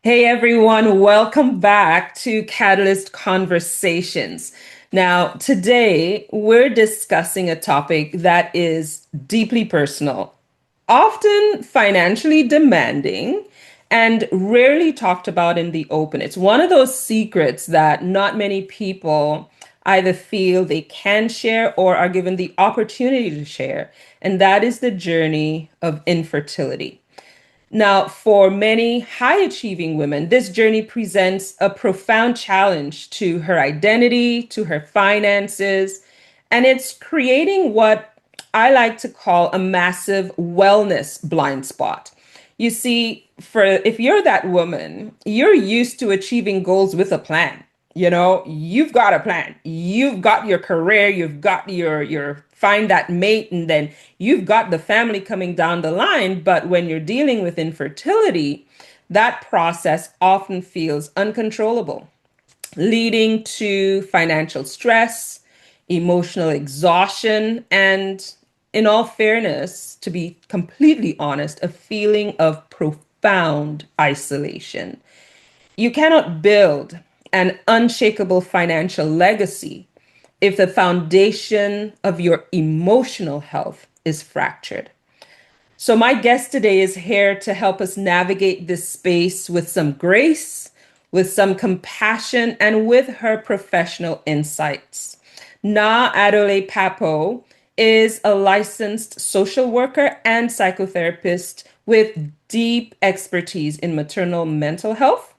Hey everyone, welcome back to Catalyst Conversations. Now, today we're discussing a topic that is deeply personal, often financially demanding, and rarely talked about in the open. It's one of those secrets that not many people either feel they can share or are given the opportunity to share, and that is the journey of infertility. Now, for many high achieving women, this journey presents a profound challenge to her identity, to her finances, and it's creating what I like to call a massive wellness blind spot. You see, for if you're that woman, you're used to achieving goals with a plan. You've got a plan. You've got your career, you've got your find that mate, and then you've got the family coming down the line. But when you're dealing with infertility, that process often feels uncontrollable, leading to financial stress, emotional exhaustion, and in all fairness, to be completely honest, a feeling of profound isolation. You cannot build an unshakable financial legacy if the foundation of your emotional health is fractured. So, my guest today is here to help us navigate this space with some grace, with some compassion, and with her professional insights. Naa Adoley Pappoe is a licensed social worker and psychotherapist with deep expertise in maternal mental health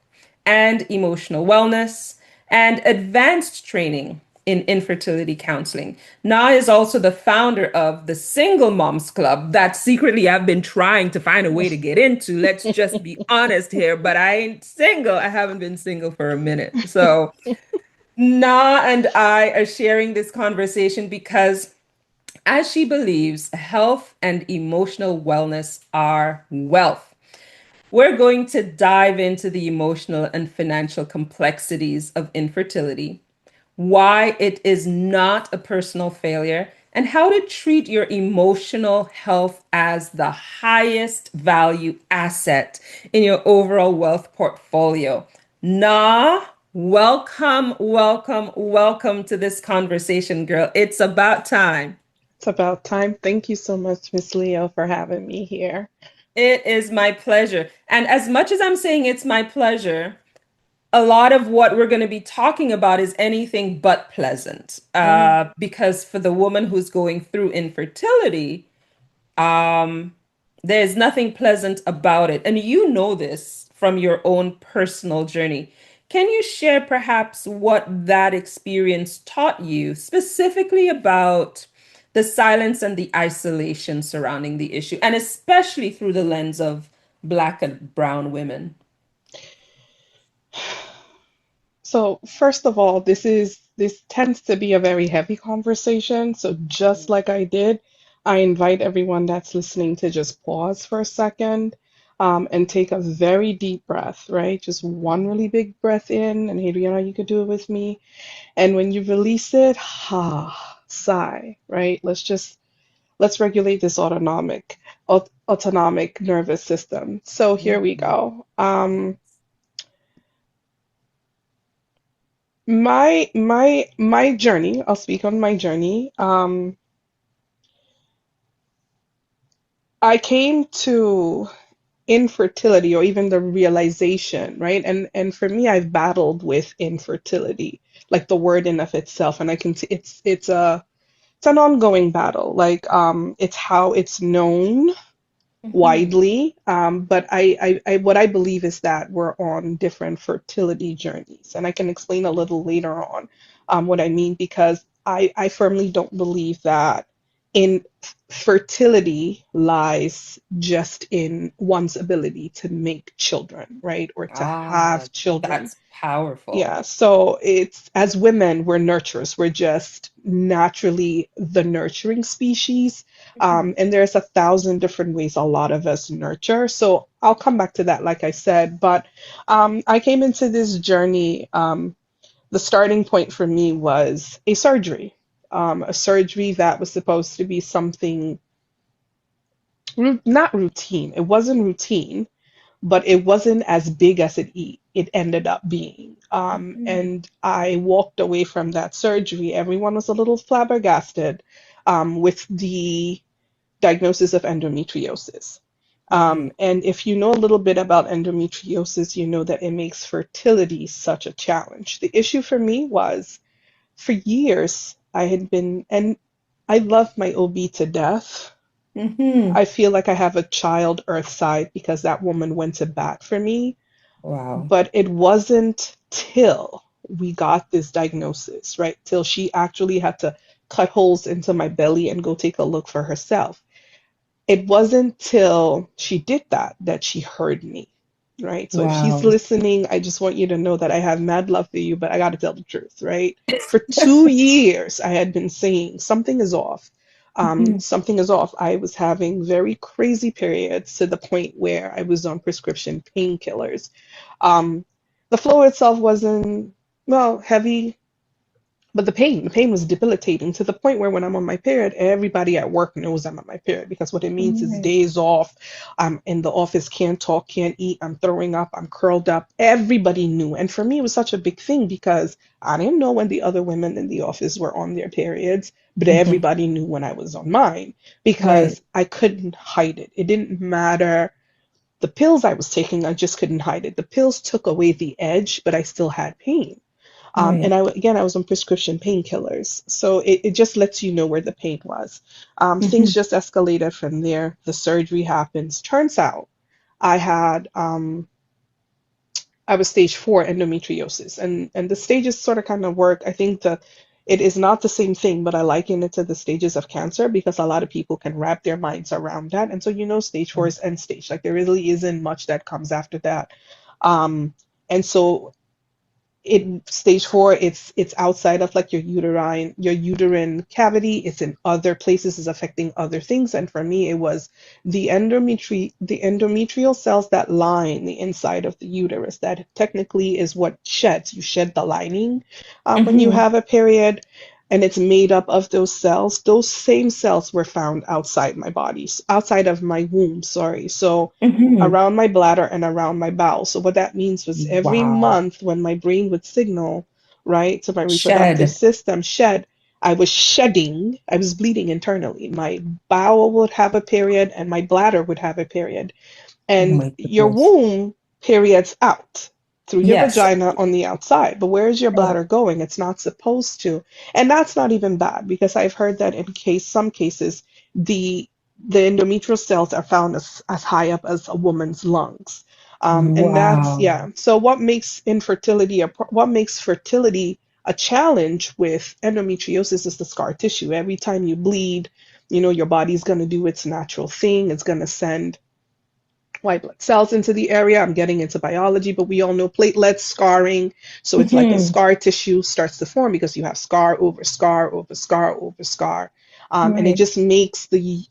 and emotional wellness and advanced training in infertility counseling. Na is also the founder of the Single Moms Club that secretly I've been trying to find a way to get into. Let's just be honest here, but I ain't single. I haven't been single for a minute. So Na and I are sharing this conversation because as she believes health and emotional wellness are wealth. We're going to dive into the emotional and financial complexities of infertility, why it is not a personal failure, and how to treat your emotional health as the highest value asset in your overall wealth portfolio. Nah, welcome, welcome, welcome to this conversation, girl. It's about time. It's about time. Thank you so much, Miss Leo, for having me here. It is my pleasure. And as much as I'm saying it's my pleasure, a lot of what we're going to be talking about is anything but pleasant. Mm, Because for the woman who's going through infertility, um, there's nothing pleasant about it. And you know this from your own personal journey. Can you share perhaps what that experience taught you, specifically about the silence and the isolation surrounding the issue, and especially through the lens of Black and Brown women? So, first of all, this tends to be a very heavy conversation. So, just like I did, I invite everyone that's listening to just pause for a second, and take a very deep breath, right? Just one really big breath in, and Adriana, you could do it with me. And when you release it, sigh, right? Let's regulate this autonomic nervous system. So here we Mhm. go. My journey, I'll speak on my journey. I came to infertility or even the realization, right? And for me, I've battled with infertility, like the word in of itself, and I can see it's an ongoing battle. Like it's how it's known Mhm. widely. But what I believe is that we're on different fertility journeys, and I can explain a little later on what I mean because I firmly don't believe that in fertility lies just in one's ability to make children, right? Or to Ah, have children. that's powerful. Yeah, so it's as women, we're nurturers. We're just naturally the nurturing species. Mhm. And there's a thousand different ways a lot of us nurture. So I'll come back to that, like I said. But I came into this journey. The starting point for me was a surgery that was supposed to be something not routine. It wasn't routine, but it wasn't as big as it ended up being. Mhm. And I walked away from that surgery. Everyone was a little flabbergasted with the diagnosis of endometriosis. Right. And if you know a little bit about endometriosis, you know that it makes fertility such a challenge. The issue for me was for years, I had been, and I love my OB to death. Hmm. I feel like I have a child earthside because that woman went to bat for me. Wow. But it wasn't till we got this diagnosis, right? Till she actually had to cut holes into my belly and go take a look for herself. It wasn't till she did that that she heard me, right? So if she's Wow. listening, I just want you to know that I have mad love for you, but I got to tell the truth, right? For 2 years, I had been saying something is off. Mhm. Something is off. I was having very crazy periods to the point where I was on prescription painkillers. Um, the flow itself wasn't, well, heavy, but the pain was debilitating to the point where when I'm on my period, everybody at work knows I'm on my period because what it means is Right. days off. I'm in the office, can't talk, can't eat, I'm throwing up, I'm curled up. Everybody knew. And for me, it was such a big thing because I didn't know when the other women in the office were on their periods, but Mhm. everybody knew when I was on mine Right. because I couldn't hide it. It didn't matter the pills I was taking, I just couldn't hide it. The pills took away the edge, but I still had pain. And Right. I was on prescription painkillers. So it just lets you know where the pain was. Things Mhm. just escalated from there. The surgery happens. Turns out I had, I was stage 4 endometriosis. And the stages sort of kind of work. I think that it is not the same thing, but I liken it to the stages of cancer because a lot of people can wrap their minds around that. And so, stage 4 is end stage. Like there really isn't much that comes after that. Um, and so in stage 4, it's outside of like your uterine cavity. It's in other places, it's affecting other things. And for me, it was the endometrial cells that line the inside of the uterus. That technically is what sheds. You shed the lining when you Mhm. have a period, and it's made up of those cells. Those same cells were found outside my body, outside of my womb, sorry. So Mhm. around my bladder and around my bowel. So what that means was every Wow. month when my brain would signal, right, to my reproductive Shed. system, shed, I was shedding, I was bleeding internally. My bowel would have a period and my bladder would have a period. Oh And my your goodness. womb periods out through your Yes. vagina on the outside. But where is your Right. bladder going? It's not supposed to. And that's not even bad because I've heard that in some cases, the the endometrial cells are found as high up as a woman's lungs. And that's, Wow. yeah. So what makes fertility a challenge with endometriosis is the scar tissue. Every time you bleed, your body's going to do its natural thing. It's going to send white blood cells into the area. I'm getting into biology, but we all know platelets, scarring. So it's like a Mhm. scar tissue starts to form because you have scar over scar over scar over scar. And it Right. just makes the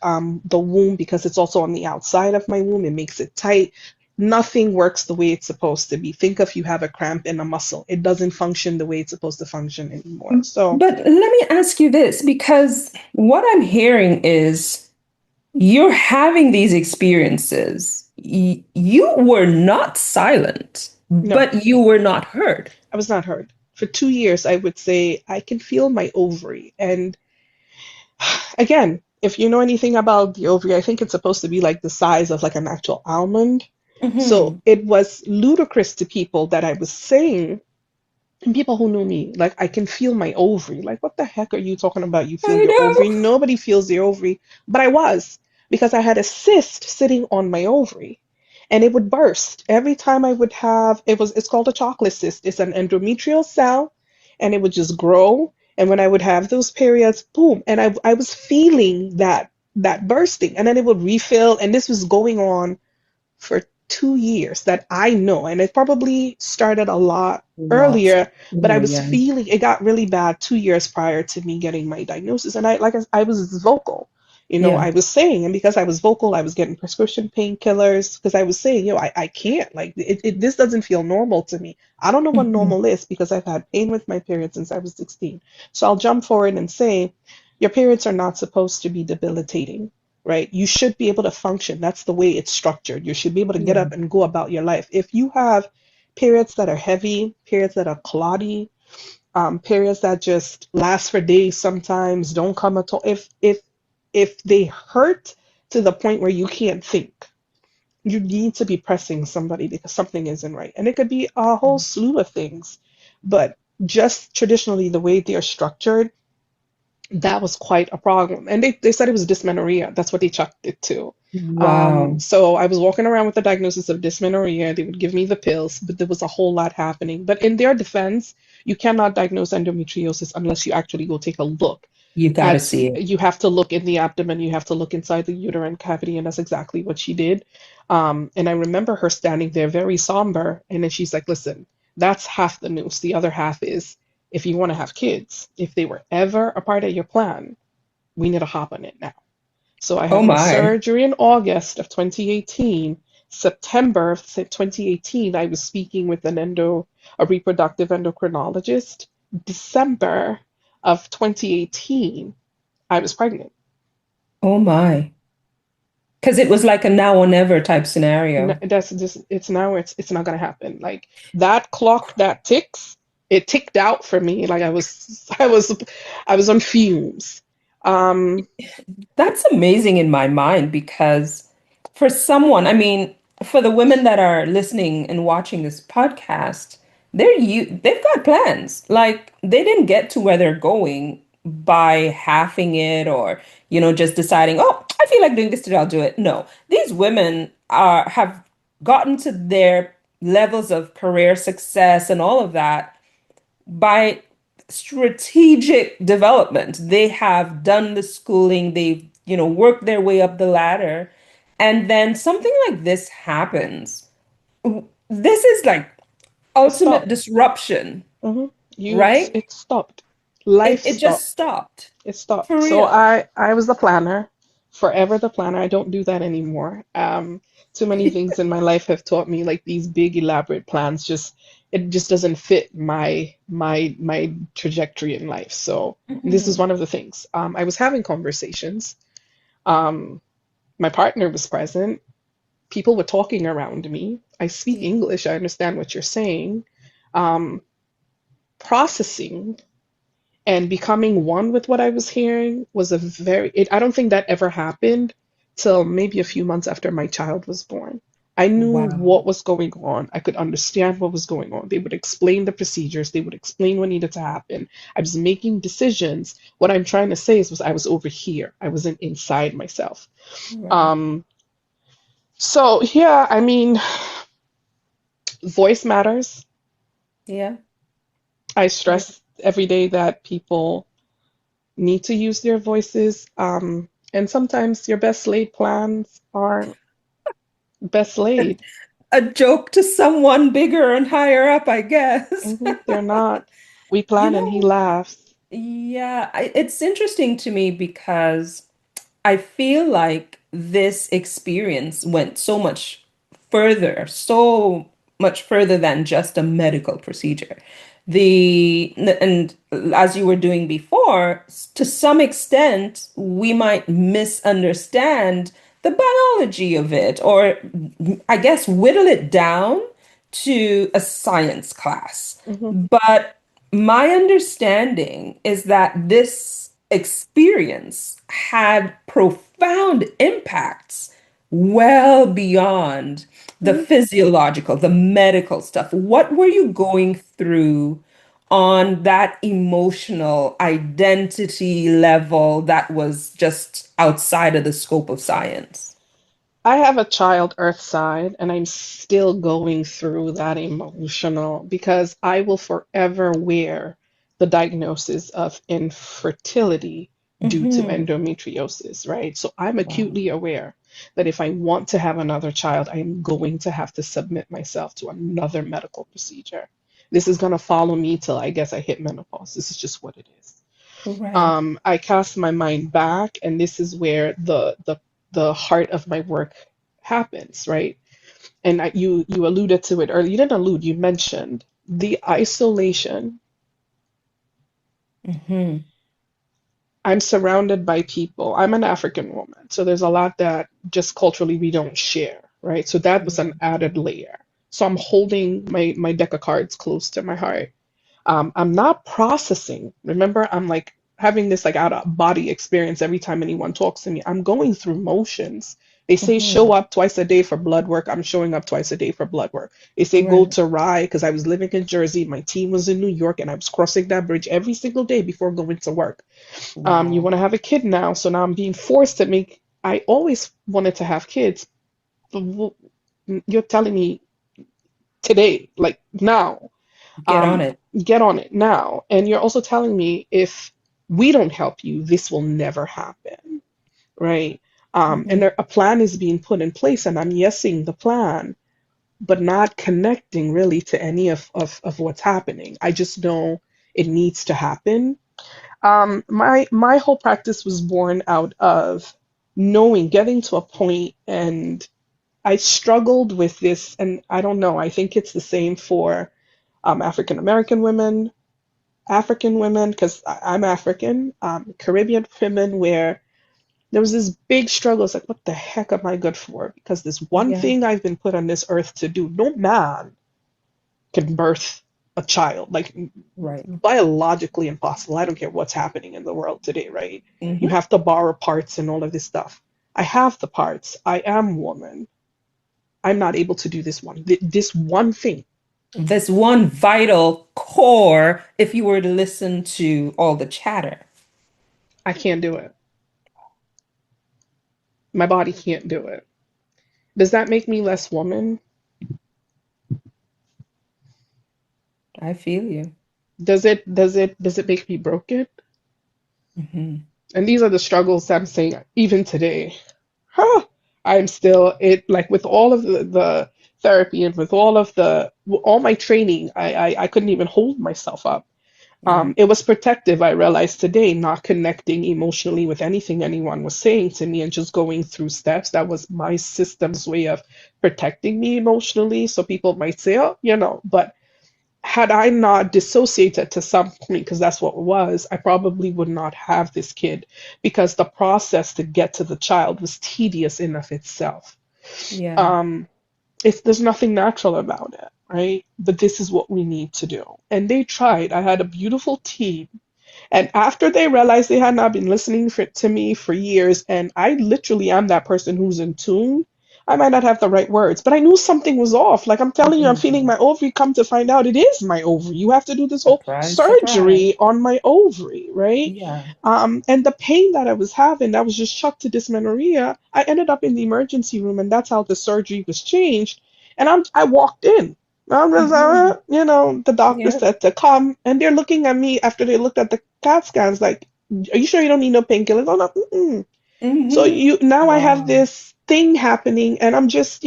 womb, because it's also on the outside of my womb, it makes it tight. Nothing works the way it's supposed to be. Think of you have a cramp in a muscle. It doesn't function the way it's supposed to function anymore. So, But let me ask you this, because what I'm hearing is you're having these experiences. You were not silent, no, but you were not heard. I was not heard. For 2 years, I would say I can feel my ovary. And again, if you know anything about the ovary, I think it's supposed to be like the size of like an actual almond. So Hmm. it was ludicrous to people that I was saying, and people who knew me, like, I can feel my ovary. Like, what the heck are you talking about? You feel I your ovary? know. Nobody feels their ovary. But I was, because I had a cyst sitting on my ovary and it would burst every time I would have it's called a chocolate cyst. It's an endometrial cell and it would just grow. And when I would have those periods, boom, and I was feeling that bursting, and then it would refill, and this was going on for 2 years that I know. And it probably started a lot Lots earlier, but I sooner, was yeah. feeling it got really bad 2 years prior to me getting my diagnosis. And I was vocal. Yeah. I was saying, and because I was vocal, I was getting prescription painkillers because I was saying, I can't, like, this doesn't feel normal to me. I don't know what Mhm. normal is because I've had pain with my period since I was 16. So I'll jump forward and say, your periods are not supposed to be debilitating, right? You should be able to function. That's the way it's structured. You should be able to get Yeah. up and go about your life. If you have periods that are heavy, periods that are clotty, periods that just last for days sometimes, don't come at all. If they hurt to the point where you can't think, you need to be pressing somebody because something isn't right. And it could be a whole slew of things, but just traditionally the way they're structured, that was quite a problem. And they said it was dysmenorrhea. That's what they chucked it to. Wow. So I was walking around with the diagnosis of dysmenorrhea. They would give me the pills, but there was a whole lot happening. But in their defense, you cannot diagnose endometriosis unless you actually go take a look You got to at, see it. you have to look in the abdomen, you have to look inside the uterine cavity, and that's exactly what she did. And I remember her standing there very somber, and then she's like, listen, that's half the news. The other half is if you want to have kids, if they were ever a part of your plan, we need to hop on it now. So I Oh had my my. surgery in August of 2018. September of 2018, I was speaking with a reproductive endocrinologist. December of 2018, I was pregnant. Oh my. Because it was like a now or never type scenario. That's just, it's now, it's not gonna happen. Like that clock that ticks, it ticked out for me. Like I was on fumes. Um, That's amazing in my mind because for someone, I mean, for the women that are listening and watching this podcast, they've got plans. Like they didn't get to where they're going by halving it or, just deciding, oh, I feel like doing this today, I'll do it. No, these women have gotten to their levels of career success and all of that by strategic development. They have done the schooling, they've, worked their way up the ladder, and then something like this happens. This is like it ultimate stopped. disruption, hmm You, right? it stopped. Life It just stopped. stopped It stopped. for So real. I was the planner, forever the planner. I don't do that anymore. Too many things in my life have taught me like these big elaborate plans just, it just doesn't fit my trajectory in life. So this is Mhm. one of the things. I was having conversations. Um, my partner was present. People were talking around me. I speak Yeah. English. I understand what you're saying. Um, Processing and becoming one with what I was hearing was I don't think that ever happened till maybe a few months after my child was born. I knew Wow. what was going on. I could understand what was going on. They would explain the procedures. They would explain what needed to happen. I was making decisions. What I'm trying to say is was I was over here. I wasn't inside myself. Right. Um, so yeah, I mean, voice matters. Yeah. I Yeah. stress every day that people need to use their voices. And sometimes your best laid plans aren't best laid. A joke to someone bigger and higher up, I guess. They're not. We You plan and he know, laughs. yeah, it's interesting to me because I feel like this experience went so much further than just a medical procedure. And as you were doing before, to some extent, we might misunderstand the biology of it, or I guess whittle it down to a science class. hmm But my understanding is that this experience had profound impacts well beyond the hmm physiological, the medical stuff. What were you going through on that emotional identity level that was just outside of the scope of science? I have a child Earth side, and I'm still going through that emotional because I will forever wear the diagnosis of infertility due to Hmm. endometriosis, right? So I'm Wow. acutely aware that if I want to have another child, I am going to have to submit myself to another medical procedure. This is going to follow me till I guess I hit menopause. This is just what it is. Right. I cast my mind back, and this is where the heart of my work happens, right? And you alluded to it earlier. You didn't allude. You mentioned the isolation. Hmm. I'm surrounded by people. I'm an African woman, so there's a lot that just culturally we don't share, right? So that was an Yeah. added layer. So I'm holding my deck of cards close to my heart. I'm not processing. Remember, I'm like having this like out of body experience every time anyone talks to me. I'm going through motions. They say show Mhm. up twice a day for blood work. I'm showing up twice a day for blood work. They say go Right. to Rye because I was living in Jersey. My team was in New York and I was crossing that bridge every single day before going to work. You Wow. want to have a kid now, so now I'm being forced to make. I always wanted to have kids, but you're telling me today, like now, Get on it. get on it now. And you're also telling me if we don't help you, this will never happen, right? And Mhm. there, a plan is being put in place, and I'm yesing the plan, but not connecting really to any of what's happening. I just know it needs to happen. My whole practice was born out of knowing, getting to a point, and I struggled with this, and I don't know, I think it's the same for African American women, African women, because I'm African, Caribbean women, where there was this big struggle. It's like, what the heck am I good for? Because this one Yeah. thing I've been put on this earth to do, no man can birth a child. Like Right. biologically impossible. I don't care what's happening in the world today, right? You Mhm. have to borrow parts and all of this stuff. I have the parts. I am woman. I'm not able to do this this one thing. This one vital core, if you were to listen to all the chatter. I can't do it. My body can't do it. Does that make me less woman? I feel you. Does it make me broken? Mhm. And these are the struggles I'm saying even today. Huh, I'm still it like with all of the therapy and with all my training, I couldn't even hold myself up. Yeah. It was protective, I realized today, not connecting emotionally with anything anyone was saying to me and just going through steps. That was my system's way of protecting me emotionally. So people might say, oh, but had I not dissociated to some point, because that's what it was, I probably would not have this kid because the process to get to the child was tedious in of itself. Yeah. Um, there's nothing natural about it, right? But this is what we need to do. And they tried. I had a beautiful team and after they realized they had not been listening to me for years, and I literally am that person who's in tune, I might not have the right words, but I knew something was off. Like I'm telling you, I'm feeling Mhm. my ovary. Come to find out, it is my ovary. You have to do this whole Surprise, surprise. surgery on my ovary, right? Yeah. And the pain that I was having, that was just shock to dysmenorrhea. I ended up in the emergency room, and that's how the surgery was changed. And I walked in. I'm just, Mhm. the doctor Yep. said to come, and they're looking at me after they looked at the CAT scans, like, "Are you sure you don't need no painkillers?" I'm like, mm-mm. So Mhm. you now I have Wow. this thing happening, and I'm just,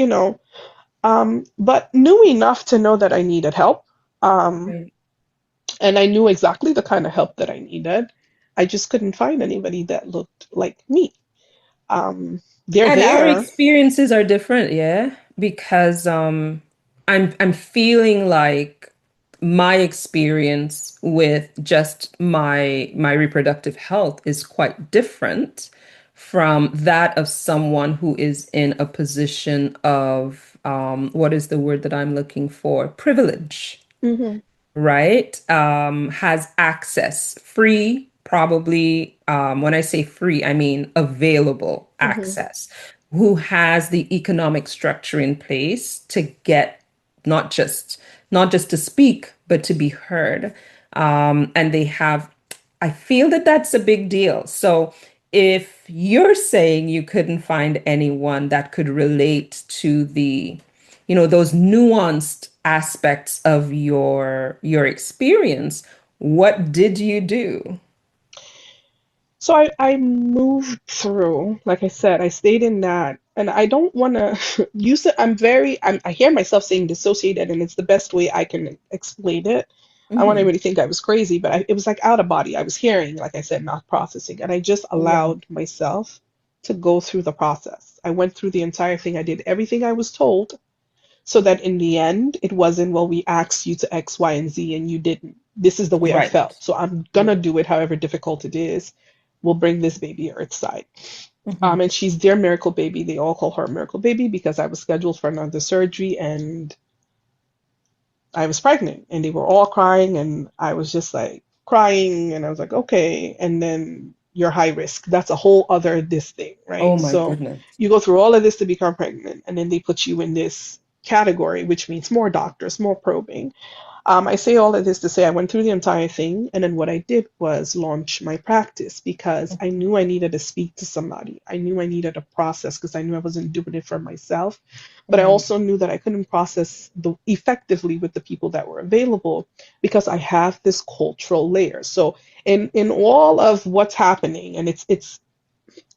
but knew enough to know that I needed help, um, Right. and I knew exactly the kind of help that I needed. I just couldn't find anybody that looked like me. They're And our there. experiences are different, yeah, because I'm feeling like my experience with just my reproductive health is quite different from that of someone who is in a position of what is the word that I'm looking for? Privilege, Hmm. right? Has access, free, probably. When I say free, I mean available Hmm. access, who has the economic structure in place to get not just not just to speak, but to be heard. And they have, I feel that that's a big deal. So if you're saying you couldn't find anyone that could relate to those nuanced aspects of your experience, what did you do? So I moved through, like I said, I stayed in that, and I don't want to use it. I hear myself saying dissociated, and it's the best way I can explain it. I want Hmm. everybody to think I was crazy, but it was like out of body. I was hearing, like I said, not processing, and I just Yeah. allowed myself to go through the process. I went through the entire thing. I did everything I was told, so that in the end, it wasn't, well, we asked you to X, Y, and Z, and you didn't. This is the way I Right. felt, so I'm gonna Right. do it, however difficult it is. will bring this baby earthside. Hmm. And she's their miracle baby. They all call her miracle baby because I was scheduled for another surgery and I was pregnant and they were all crying and I was just like crying and I was like, okay. And then you're high risk. That's a whole other this thing, Oh right? my So goodness. you go through all of this to become pregnant and then they put you in this category, which means more doctors, more probing. I say all of this to say I went through the entire thing, and then what I did was launch my practice because I knew I needed to speak to somebody. I knew I needed a process because I knew I wasn't doing it for myself, but I Right. also knew that I couldn't process effectively with the people that were available because I have this cultural layer. So in all of what's happening, and it's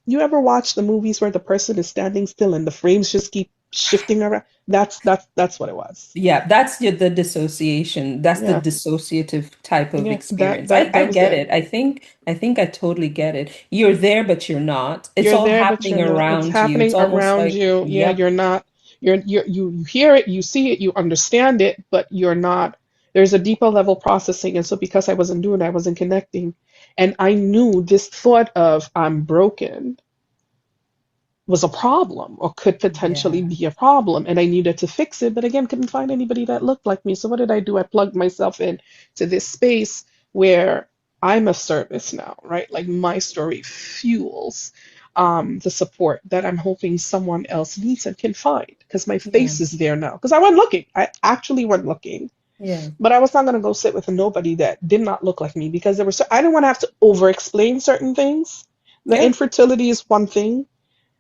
you ever watch the movies where the person is standing still and the frames just keep shifting around? That's what it was. Yeah, that's the dissociation. That's the Yeah. dissociative type of Yeah, that experience. that I that was get it. it. I think I totally get it. You're there, but you're not. It's You're all there, but happening you're not. It's around you. It's happening almost around like, you. Yeah, yep, you're not. You hear it, you see it, you understand it, but you're not. There's a deeper level processing, and so because I wasn't doing, it, I wasn't connecting, and I knew this thought of I'm broken was a problem or could potentially yeah, be a problem and I needed to fix it, but again, couldn't find anybody that looked like me. So what did I do? I plugged myself in to this space where I'm of service now, right? Like my story fuels the support that I'm hoping someone else needs and can find because my yeah, face is there now. Because I went looking. I actually went looking. yeah, But I was not going to go sit with a nobody that did not look like me because there were I didn't want to have to over explain certain things. The yeah. infertility is one thing,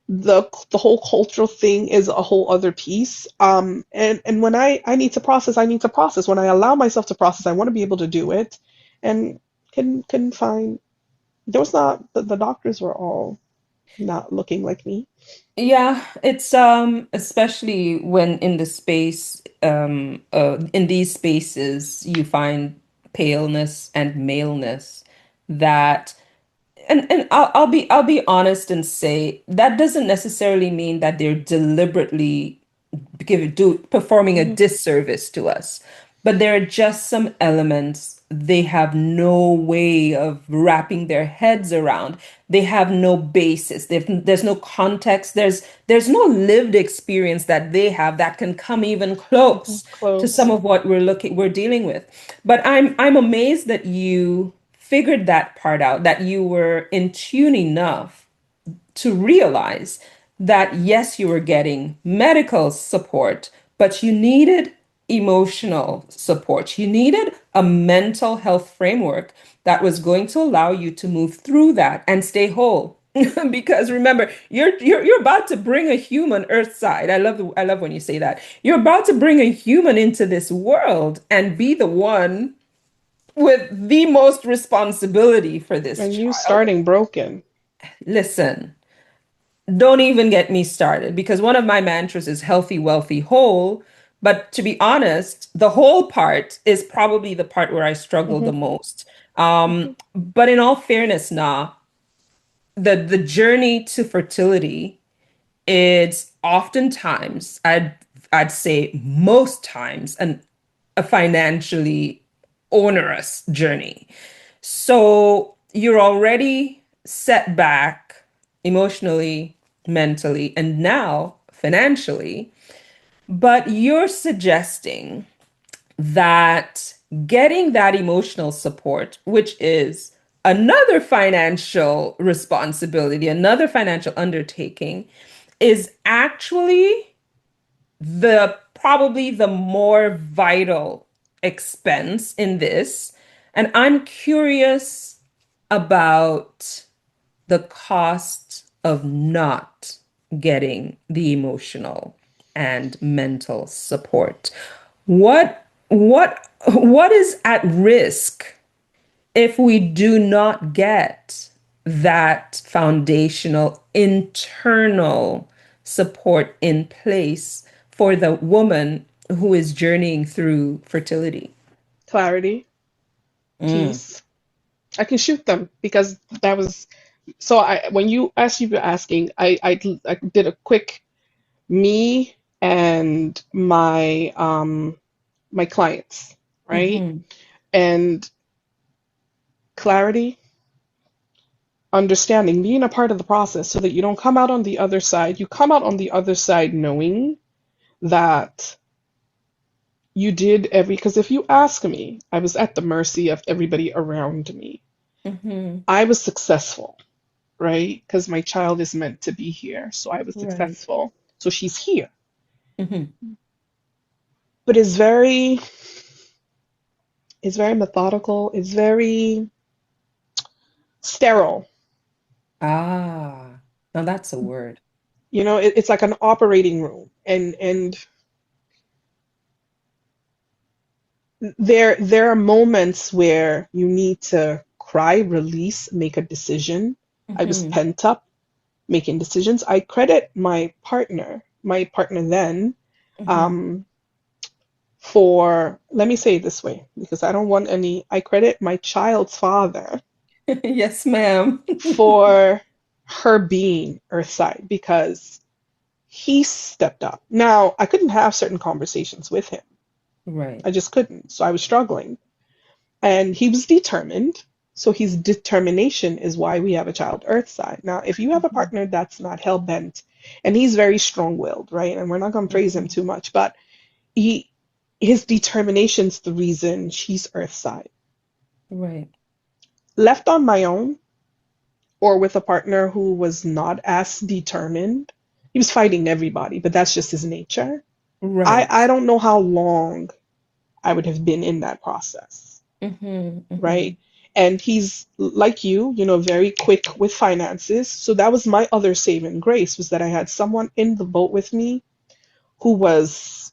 the whole cultural thing is a whole other piece. And when I need to process, I need to process. When I allow myself to process, I want to be able to do it. And couldn't find there was not the doctors were all not looking like me. Yeah, it's especially when in the space in these spaces you find paleness and maleness that and I'll be honest and say that doesn't necessarily mean that they're deliberately performing a Hmm. disservice to us. But there are just some elements they have no way of wrapping their heads around. They have no basis. There's no context. There's no lived experience that they have that can come even Hmm. close to some Close. of what we're dealing with. But I'm amazed that you figured that part out, that you were in tune enough to realize that yes, you were getting medical support, but you needed emotional support. You needed a mental health framework that was going to allow you to move through that and stay whole. Because remember, you're about to bring a human earthside. I love when you say that. You're about to bring a human into this world and be the one with the most responsibility for this And you child. starting broken. Listen, don't even get me started because one of my mantras is healthy, wealthy, whole. But to be honest, the whole part is probably the part where I struggle Hmm. the most. Hmm. But in all fairness, the journey to fertility, it's oftentimes, I'd say most times, a financially onerous journey. So you're already set back emotionally, mentally, and now financially, but you're suggesting that getting that emotional support, which is another financial responsibility, another financial undertaking, is actually the probably the more vital expense in this. And I'm curious about the cost of not getting the emotional and mental support. What is at risk if we do not get that foundational internal support in place for the woman who is journeying through fertility? Clarity, Mm, peace. I can shoot them because that was so I when you as you were asking, I did a quick me and my clients, right? mhm, And clarity, understanding, being a part of the process so that you don't come out on the other side. You come out on the other side knowing that you did because if you ask me, I was at the mercy of everybody around me. Mm-hmm. I was successful, right? Because my child is meant to be here. So I was Right. successful. So she's here. Mm-hmm. But it's very methodical, it's very sterile. Ah, now that's a word. It's like an operating room. And there are moments where you need to cry, release, make a decision. I was Mm-hmm. pent up making decisions. I credit my partner then, Mm-hmm. um, for, let me say it this way, because I don't want any, I credit my child's father Yes, ma'am. for her being Earthside because he stepped up. Now, I couldn't have certain conversations with him. Right. I just couldn't. So I was struggling. And he was determined. So his determination is why we have a child Earthside. Now, if you have a Mm-hmm. partner that's not hell bent, and he's very strong-willed, right? And we're not going to praise him Mm-hmm. too much, but he his determination's the reason she's Earthside. Right. Left on my own, or with a partner who was not as determined, he was fighting everybody, but that's just his nature. I Right. don't know how long I would have been in that process, Mm-hmm. Mm-hmm. right? And he's like you, very quick with finances. So that was my other saving grace was that I had someone in the boat with me who was,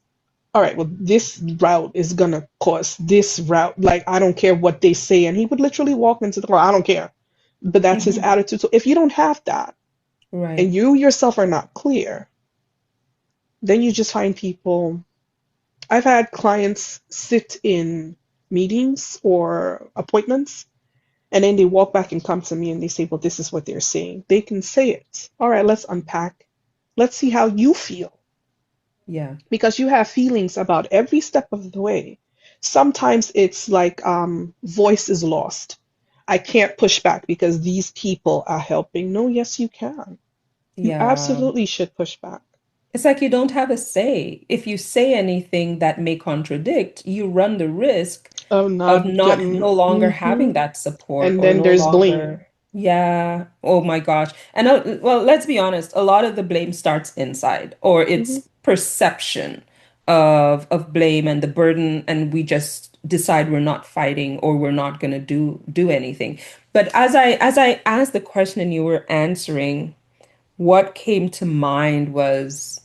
all right, well, this route is gonna cost this route. Like, I don't care what they say. And he would literally walk into the car, I don't care. But that's his Mm-hmm. attitude. So if you don't have that and Right. you yourself are not clear, then you just find people. I've had clients sit in meetings or appointments and then they walk back and come to me and they say, well, this is what they're saying. They can say it. All right, let's unpack. Let's see how you feel Yeah. because you have feelings about every step of the way. Sometimes it's like voice is lost. I can't push back because these people are helping. No, yes, you can. You Yeah. absolutely should push back. It's like you don't have a say. If you say anything that may contradict, you run the risk Oh, of not not getting. no longer Hmm. having that support And or then no there's blame. longer, yeah. Oh my gosh. And well, let's be honest, a lot of the blame starts inside, or Hmm. it's perception of blame and the burden, and we just decide we're not fighting or we're not gonna do anything. But as I asked the question and you were answering, what came to mind was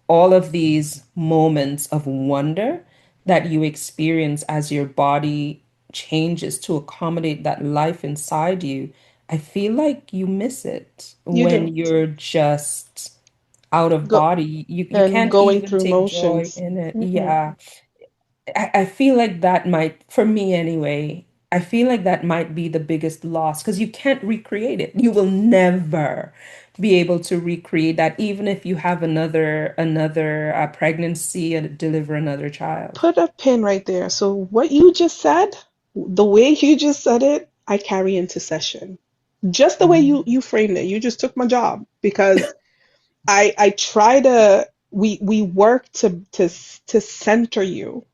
all of these moments of wonder that you experience as your body changes to accommodate that life inside you. I feel like you miss it You when do. you're just out of Go body. You and can't going even through take joy motions. in it. Mm-mm. Yeah. I feel like that might, for me anyway, I feel like that might be the biggest loss because you can't recreate it. You will never be able to recreate that, even if you have another pregnancy and deliver another child. Put a pin right there. So what you just said, the way you just said it, I carry into session. Just the way you Mm. framed it. You just took my job because I try to we work to center you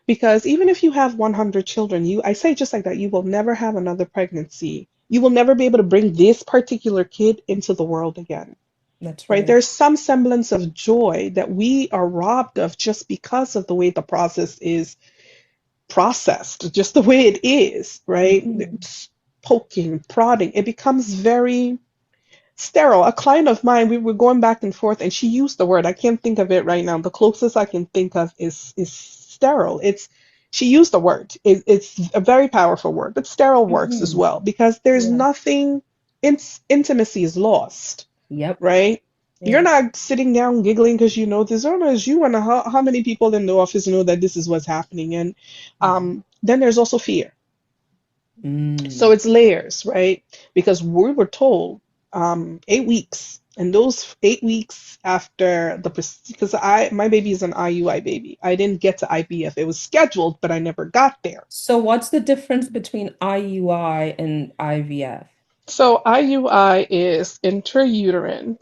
because even if you have 100 children, I say just like that, you will never have another pregnancy. You will never be able to bring this particular kid into the world again. That's Right? right. There's some semblance of joy that we are robbed of just because of the way the process is processed, just the way it is, right? Hmm. It's poking, prodding, it becomes very sterile. A client of mine, we were going back and forth, and she used the word. I can't think of it right now. The closest I can think of is sterile. She used the word. It's a very powerful word, but sterile works as Hmm. well because there's Yeah. nothing. Intimacy is lost, Yep. right? You're Yeah. not sitting down giggling because you know this. Oh no, it's you and how many people in the office know that this is what's happening. And Yeah. then there's also fear. So Mm. it's layers, right? Because we were told 8 weeks, and those 8 weeks after because my baby is an IUI baby. I didn't get to IVF. It was scheduled, but I never got there. So what's the difference between IUI and IVF? So IUI is intrauterine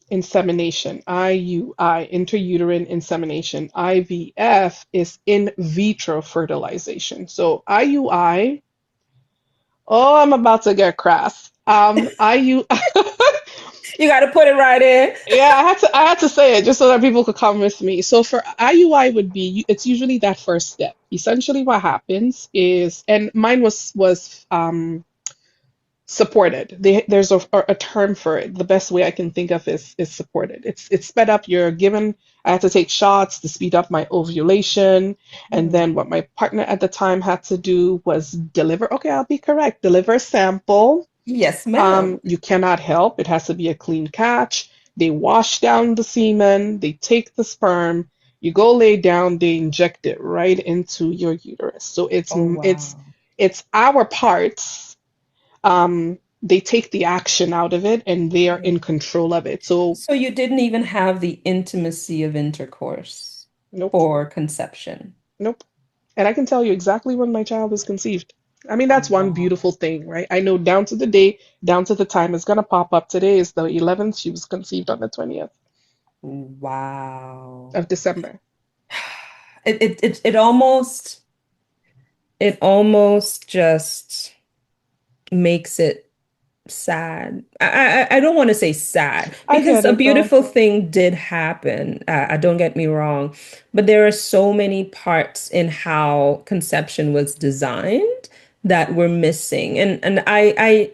insemination. IUI, intrauterine insemination. IVF is in vitro fertilization. So IUI, oh, I'm about to get crass. IU, You got to put it right in. yeah, I had to say it just so that people could come with me. So for IUI would be it's usually that first step. Essentially what happens is, and mine was supported. There's a term for it. The best way I can think of is supported. It's sped up. You're given. I had to take shots to speed up my ovulation, and Hmm. then what my partner at the time had to do was deliver. Okay, I'll be correct. Deliver a sample. Yes, ma'am. You cannot help. It has to be a clean catch. They wash down the semen. They take the sperm. You go lay down. They inject it right into your uterus. So Oh, wow. it's our parts. They take the action out of it and they are in control of it. So, So you didn't even have the intimacy of intercourse nope, for conception. nope. And I can tell you exactly when my child was conceived. I mean, that's one Wow. beautiful thing, right? I know down to the day, down to the time it's going to pop up. Today is the 11th. She was conceived on the 20th Wow. of December. It almost just makes it sad. I don't want to say sad I because get a it though. beautiful thing did happen. Don't get me wrong, but there are so many parts in how conception was designed that we're missing. And I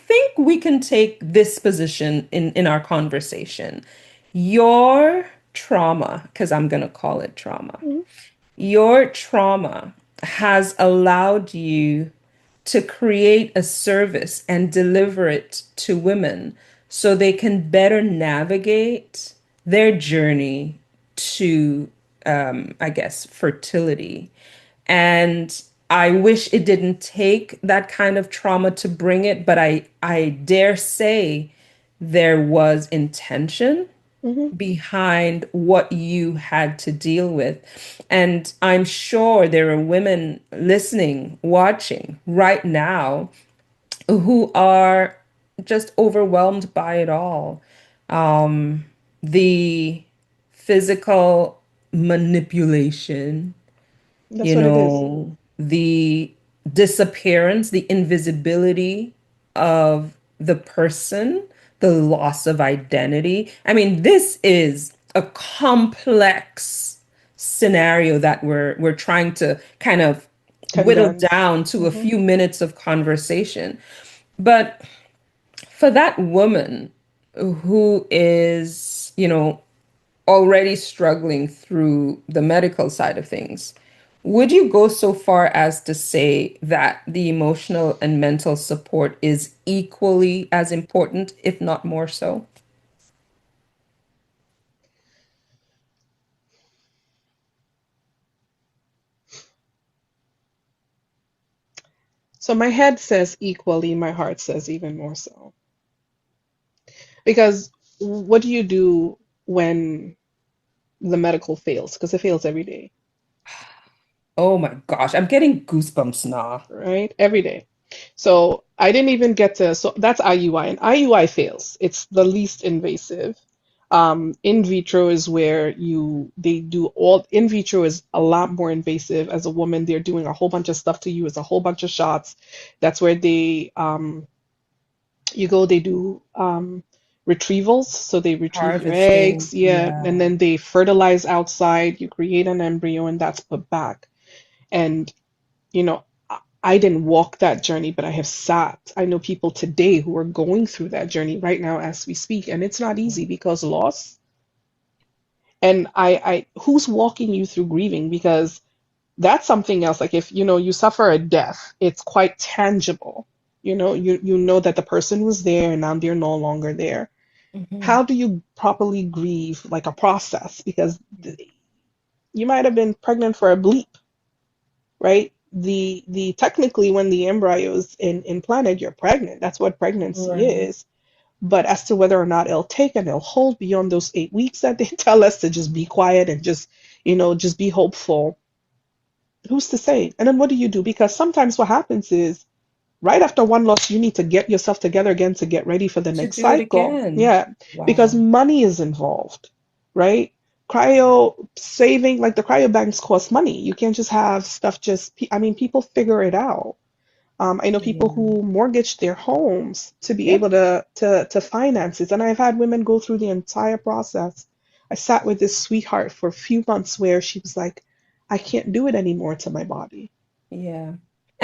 think we can take this position in our conversation. Your trauma, because I'm gonna call it trauma, Mhm. your trauma has allowed you to create a service and deliver it to women so they can better navigate their journey to, I guess, fertility. And I wish it didn't take that kind of trauma to bring it, but I dare say there was intention Mhm. behind what you had to deal with. And I'm sure there are women listening, watching right now who are just overwhelmed by it all. The physical manipulation, That's what it is. the disappearance, the invisibility of the person, the loss of identity. I mean, this is a complex scenario that we're trying to kind of whittle Condense. down to a Hmm. few minutes of conversation. But for that woman who is, already struggling through the medical side of things, would you go so far as to say that the emotional and mental support is equally as important, if not more so? So my head says equally, my heart says even more so. Because what do you do when the medical fails? Because it fails every day, Oh my gosh, I'm getting goosebumps now. right? Every day. So I didn't even get to, so that's IUI, and IUI fails. It's the least invasive. In vitro is where they do all, in vitro is a lot more invasive. As a woman, they're doing a whole bunch of stuff to you. It's a whole bunch of shots. That's where you go, they do retrievals. So they retrieve your Harvesting, eggs, yeah, and yeah. then they fertilize outside. You create an embryo, and that's put back. And you know, I didn't walk that journey, but I have sat. I know people today who are going through that journey right now as we speak, and it's not easy because loss. And who's walking you through grieving? Because that's something else. Like if, you suffer a death, it's quite tangible. You know that the person was there and now they're no longer there. Mhm. How do you properly grieve like a process? Because you might have been pregnant for a bleep, right? The technically when the embryo is implanted, you're pregnant. That's what pregnancy Right. is. But as to whether or not it'll take and it'll hold beyond those 8 weeks that they tell us to just be quiet and just be hopeful, who's to say? And then what do you do? Because sometimes what happens is Right after one loss, you need to get yourself together again to get ready for the To next do it cycle. again. Yeah, because Wow. money is involved, right? Cryo saving, like the cryo banks cost money. You can't just have stuff just, I mean, people figure it out. I know people Yeah. who mortgage their homes to be able Yep. to finance it. And I've had women go through the entire process. I sat with this sweetheart for a few months where she was like, I can't do it anymore to my body. Yeah.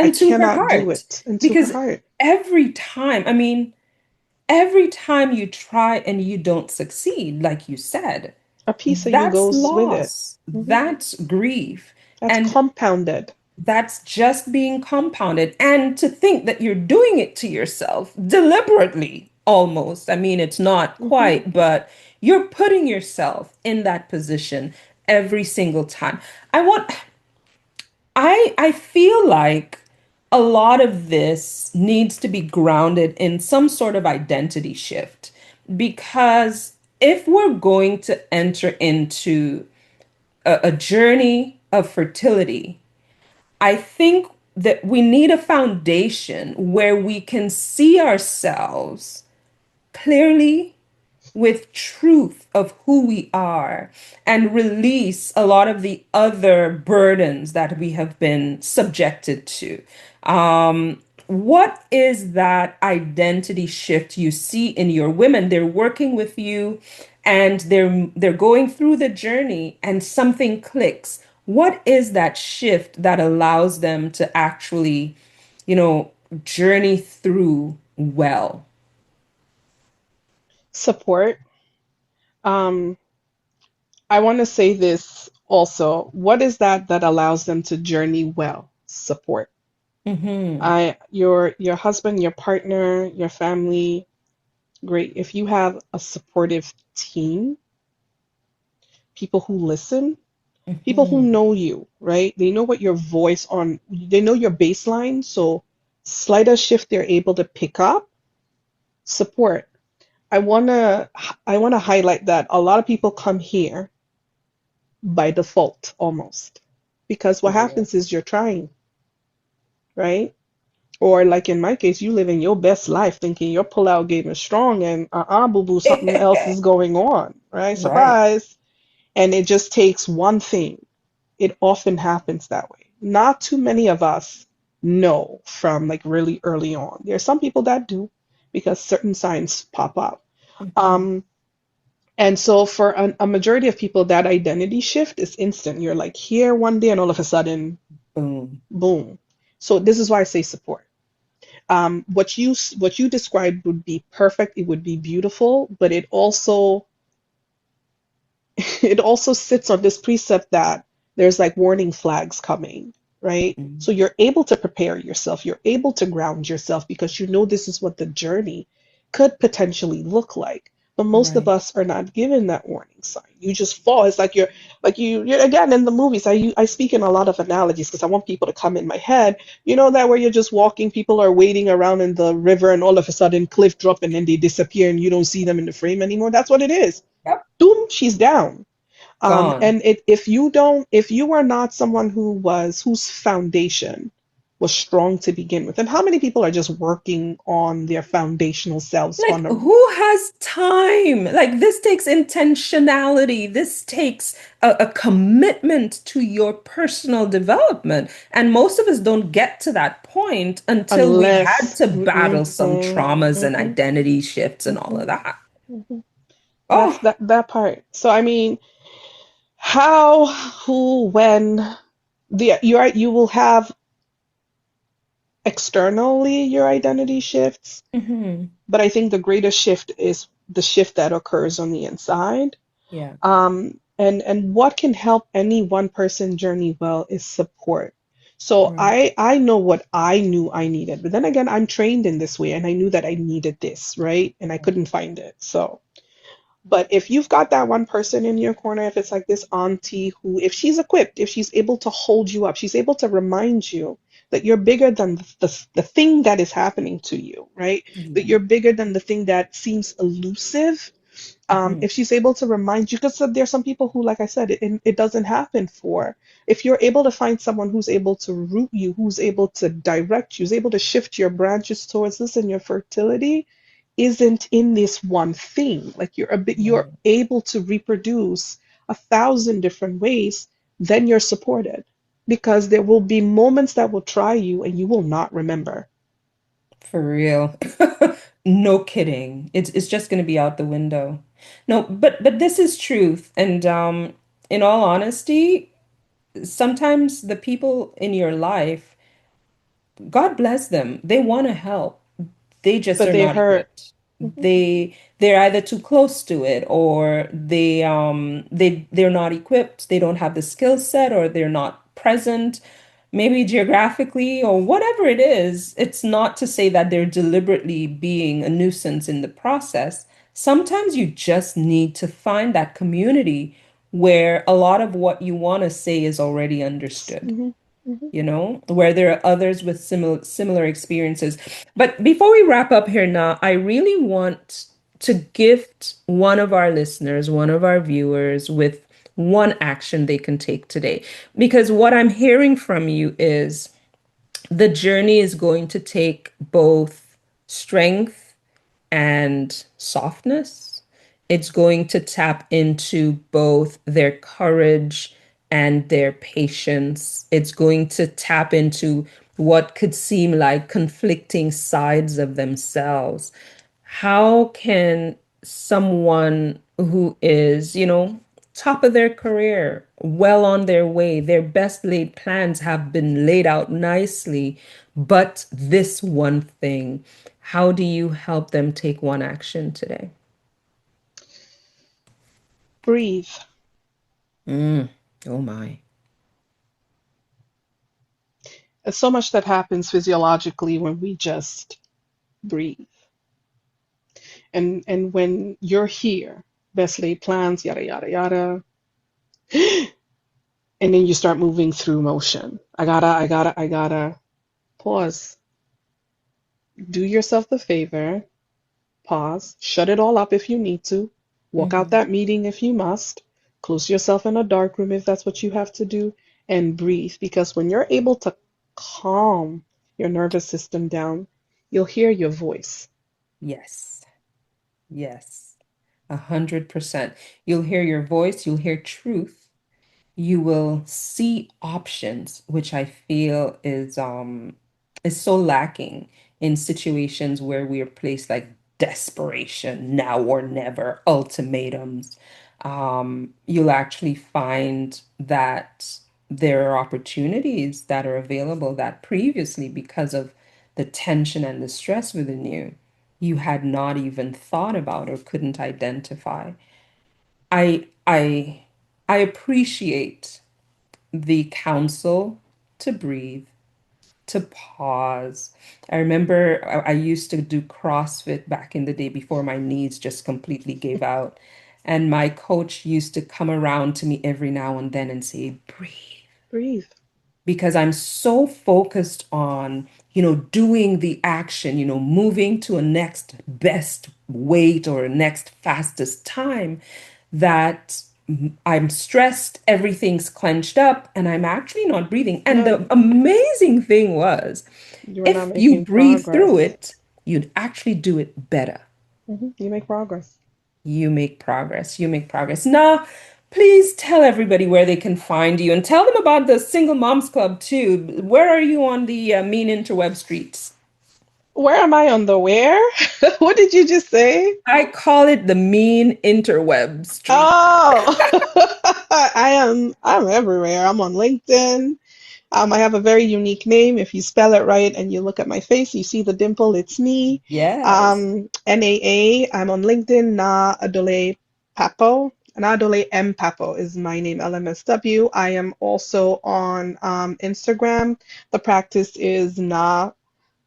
I And to her cannot do heart, it. And to her because heart, every time, I mean, every time you try and you don't succeed, like you said, a piece of you that's goes with it. loss, Mhm. that's grief, That's and compounded. that's just being compounded. And to think that you're doing it to yourself deliberately, almost. I mean, it's not Hmm. quite, but you're putting yourself in that position every single time. I want, I feel like a lot of this needs to be grounded in some sort of identity shift, because if we're going to enter into a journey of fertility, I think that we need a foundation where we can see ourselves clearly with truth of who we are and release a lot of the other burdens that we have been subjected to. What is that identity shift you see in your women? They're working with you and they're going through the journey and something clicks. What is that shift that allows them to actually, you know, journey through well? Support. Um, I want to say this also. What is that that allows them to journey well? Support. Hmm. Your husband, your partner, your family, great. If you have a supportive team, people who listen, people who Hmm. know you, right? They know what your voice on, they know your baseline. So slight shift they're able to pick up. Support. I wanna I wanna highlight that a lot of people come here by default almost. Because what Yeah. happens is you're trying, right? Or like in my case, you living your best life thinking your pull-out game is strong and boo boo, something else is going on, right? Right. Surprise. And it just takes one thing. It often happens that way. Not too many of us know from like really early on. There are some people that do because certain signs pop up. Hmm. Um, and so for a majority of people, that identity shift is instant. You're like here one day and all of a sudden, Boom. boom. So this is why I say support. What you described would be perfect. It would be beautiful, but it also it also sits on this precept that there's like warning flags coming, right? Mm. So you're able to prepare yourself, you're able to ground yourself because you know this is what the journey could potentially look like. But most of Right. us are not given that warning sign. You just fall. It's like you're again in the movies. I speak in a lot of analogies because I want people to come in my head. You know that where you're just walking, people are wading around in the river, and all of a sudden cliff drop and then they disappear and you don't see them in the frame anymore. That's what it is. Yep. Boom, she's down. Gone. And if you don't, if you are not someone whose foundation was strong to begin with, and how many people are just working on their foundational selves on Like, a who has time? Like, this takes intentionality. This takes a commitment to your personal development. And most of us don't get to that point until we've had unless to battle some traumas and mhm, identity shifts and all of mhm, that. mhm. That's Oh, that part. So I mean, how, who, when you will have externally your identity shifts, hmm. but I think the greatest shift is the shift that occurs on the inside. Yeah, And what can help any one person journey well is support. So right. I know what I knew I needed, but then again, I'm trained in this way, and I knew that I needed this, right? And I couldn't find it. So, but if you've got that one person in your corner, if it's like this auntie who, if she's equipped, if she's able to hold you up, she's able to remind you that you're bigger than the thing that is happening to you, right? That Yeah. you're bigger than the thing that seems elusive. Mhm. If she's able to remind you, because there's some people who, like I said, it doesn't happen for. If you're able to find someone who's able to root you, who's able to direct you, who's able to shift your branches towards this, and your fertility isn't in this one thing. Like you're Right. able to reproduce 1,000 different ways, then you're supported. Because there will be moments that will try you and you will not remember. For real. No kidding. It's just going to be out the window. No, but this is truth. And in all honesty, sometimes the people in your life, God bless them. They want to help. They just But are they not hurt. equipped. Mhm. They're either too close to it, or they're not equipped. They don't have the skill set, or they're not present, maybe geographically or whatever it is. It's not to say that they're deliberately being a nuisance in the process. Sometimes you just need to find that community where a lot of what you want to say is already understood, Mhm. Mhm. where there are others with similar experiences. But before we wrap up here now, I really want to gift one of our listeners, one of our viewers, with one action they can take today. Because what I'm hearing from you is the journey is going to take both strength and softness. It's going to tap into both their courage and their patience. It's going to tap into what could seem like conflicting sides of themselves. How can someone who is, top of their career, well on their way, their best laid plans have been laid out nicely, but this one thing, how do you help them take one action today? Breathe. Mm. Oh my. There's so much that happens physiologically when we just breathe. And when you're here, best laid plans, yada yada yada, and then you start moving through motion. I gotta pause. Do yourself the favor, pause, shut it all up if you need to, walk out Mhm. that meeting if you must, close yourself in a dark room if that's what you have to do, and breathe. Because when you're able to calm your nervous system down, you'll hear your voice. Yes. Yes. 100%. You'll hear your voice, you'll hear truth, you will see options, which I feel is so lacking in situations where we are placed like desperation, now or never, ultimatums. You'll actually find that there are opportunities that are available that previously, because of the tension and the stress within you, you had not even thought about or couldn't identify. I I appreciate the counsel to breathe, to pause. I remember I used to do CrossFit back in the day before my knees just completely gave out. And my coach used to come around to me every now and then and say, breathe, Breathe. because I'm so focused on, doing the action, moving to a next best weight or a next fastest time, that I'm stressed, everything's clenched up, and I'm actually not breathing. And No, the amazing thing was, you are not if you making breathe through progress. it, you'd actually do it better. You make progress. You make progress. You make progress. Now, please tell everybody where they can find you, and tell them about the Single Moms Club too. Where are you on the mean interweb streets? Where am I on the where? What did you just say? I call it the mean interweb street. Oh, I'm everywhere. I'm on LinkedIn. I have a very unique name. If you spell it right and you look at my face, you see the dimple, it's me. Yes. NAA, I'm on LinkedIn, Naa Adoley Pappoe. Naa Adoley M Pappoe is my name, LMSW. I am also on Instagram. The practice is Na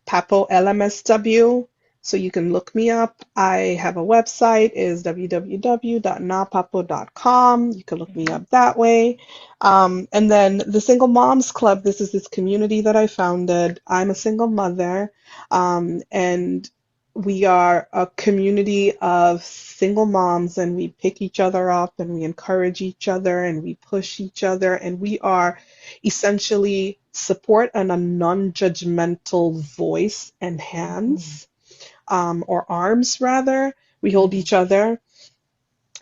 Pappoe LMSW. So you can look me up. I have a website is www.naapappoe.com. You can look me Mhm. up that way. And then the Single Moms Club, this is this community that I founded. I'm a single mother. And We are a community of single moms, and we pick each other up and we encourage each other and we push each other. And we are essentially support and a non-judgmental voice and Mhm. hands, or arms rather. We hold Mhm. each other.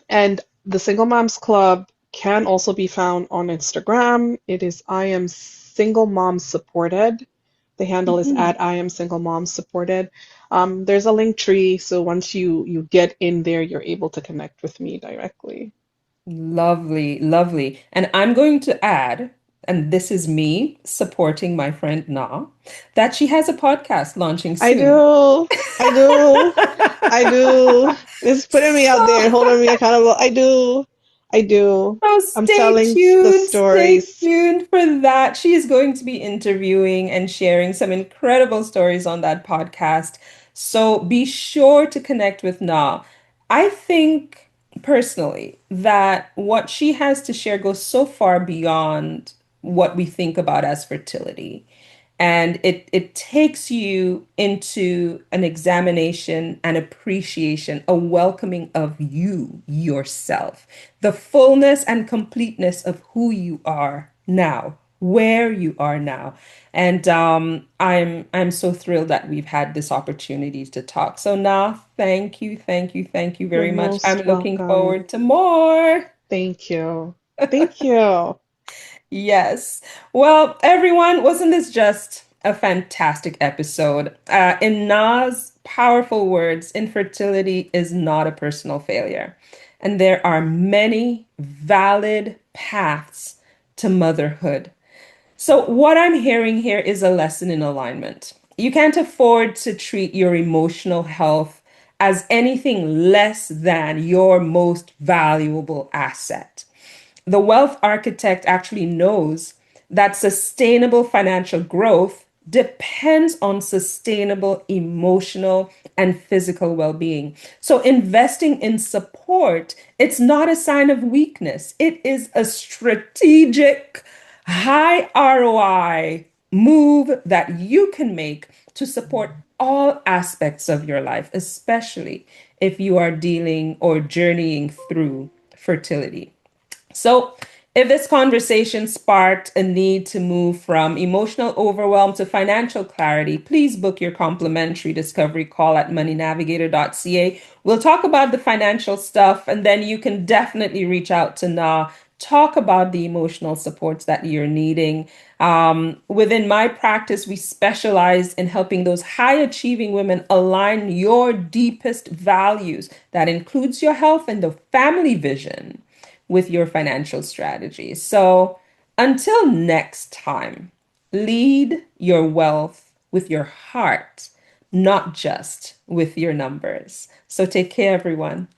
And the Single Moms Club can also be found on Instagram. It is I am Single Mom Supported. The handle is Mhm. at I am Single Mom Supported. There's a link tree, so once you get in there, you're able to connect with me directly. Lovely, lovely. And I'm going to add, and this is me supporting my friend Na, that she has a podcast launching I soon. do, I do, I do. It's putting me out there, So, holding me accountable. I do, I do. so I'm telling the stay stories. tuned for that. She is going to be interviewing and sharing some incredible stories on that podcast. So be sure to connect with Na. I think personally that what she has to share goes so far beyond what we think about as fertility. And it takes you into an examination, an appreciation, a welcoming of you, yourself, the fullness and completeness of who you are now, where you are now. And I'm so thrilled that we've had this opportunity to talk. So now, thank you You're very much. I'm most looking welcome. forward to more. Thank you. Thank you. Yes. Well, everyone, wasn't this just a fantastic episode? In Na's powerful words, infertility is not a personal failure. And there are many valid paths to motherhood. So, what I'm hearing here is a lesson in alignment. You can't afford to treat your emotional health as anything less than your most valuable asset. The wealth architect actually knows that sustainable financial growth depends on sustainable emotional and physical well-being. So investing in support, it's not a sign of weakness. It is a strategic high ROI move that you can make to support all aspects of your life, especially if you are dealing or journeying through fertility. So, if this conversation sparked a need to move from emotional overwhelm to financial clarity, please book your complimentary discovery call at moneynavigator.ca. We'll talk about the financial stuff, and then you can definitely reach out to Na, talk about the emotional supports that you're needing. Within my practice, we specialize in helping those high achieving women align your deepest values. That includes your health and the family vision with your financial strategies. So until next time, lead your wealth with your heart, not just with your numbers. So take care, everyone.